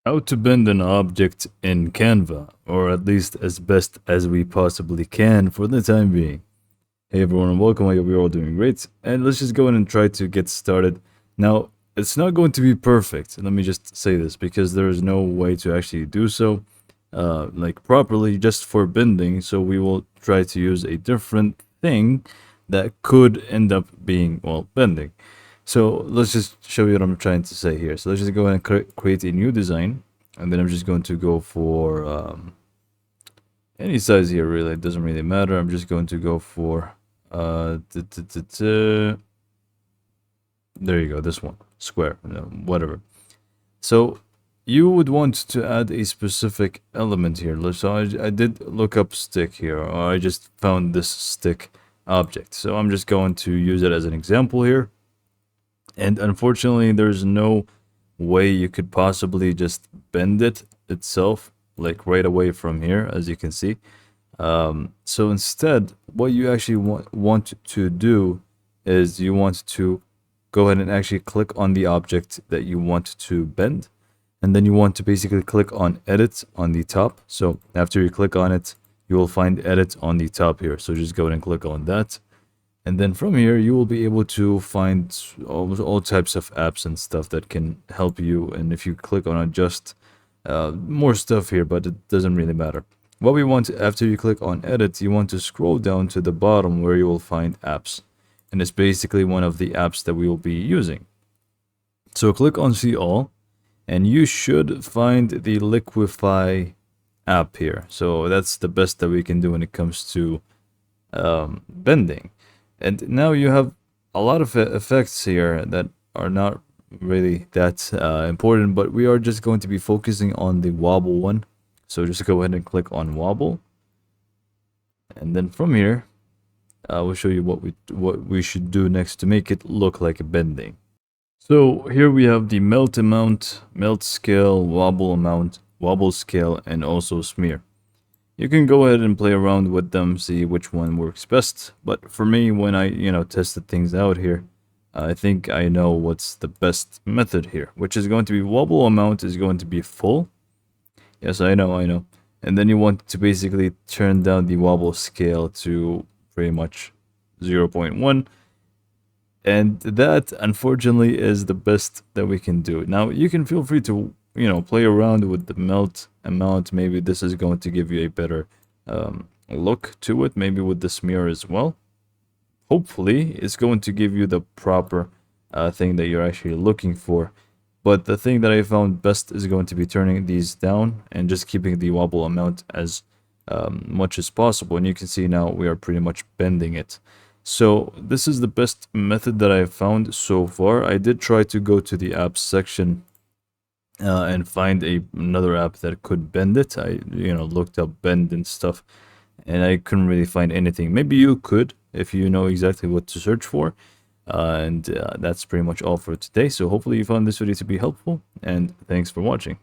How to bend an object in Canva, or at least as best as we possibly can for the time being. Hey everyone, and welcome. I hope you're all doing great. And let's just go in and try to get started. Now, it's not going to be perfect. Let me just say this because there is no way to actually do so like properly just for bending. So we will try to use a different thing that could end up being, well, bending. So let's just show you what I'm trying to say here. So let's just go ahead and create a new design. And then I'm just going to go for any size here, really. It doesn't really matter. I'm just going to go for, there you go, this one, square, whatever. So you would want to add a specific element here. So I did look up stick here, or I just found this stick object. So I'm just going to use it as an example here. And unfortunately, there's no way you could possibly just bend it itself, like right away from here, as you can see. So instead, what you actually want to do is you want to go ahead and actually click on the object that you want to bend. And then you want to basically click on edit on the top. So after you click on it, you will find edit on the top here. So just go ahead and click on that. And then from here, you will be able to find all types of apps and stuff that can help you. And if you click on adjust, more stuff here, but it doesn't really matter. What we want, after you click on edit, you want to scroll down to the bottom where you will find apps. And it's basically one of the apps that we will be using. So click on see all, and you should find the Liquify app here. So that's the best that we can do when it comes to bending. And now you have a lot of effects here that are not really that important, but we are just going to be focusing on the wobble one. So just go ahead and click on wobble. And then from here, we'll show you what we should do next to make it look like a bending. So here we have the melt amount, melt scale, wobble amount, wobble scale, and also smear. You can go ahead and play around with them, see which one works best. But for me, when I, tested things out here, I think I know what's the best method here, which is going to be wobble amount is going to be full. Yes, I know. And then you want to basically turn down the wobble scale to pretty much 0.1. And that, unfortunately, is the best that we can do. Now, you can feel free to play around with the melt amount. Maybe this is going to give you a better look to it, maybe with the smear as well. Hopefully it's going to give you the proper thing that you're actually looking for. But the thing that I found best is going to be turning these down and just keeping the wobble amount as much as possible. And you can see now we are pretty much bending it. So this is the best method that I've found so far. I did try to go to the apps section and find another app that could bend it. I looked up bend and stuff, and I couldn't really find anything. Maybe you could if you know exactly what to search for. And that's pretty much all for today. So hopefully you found this video to be helpful, and thanks for watching.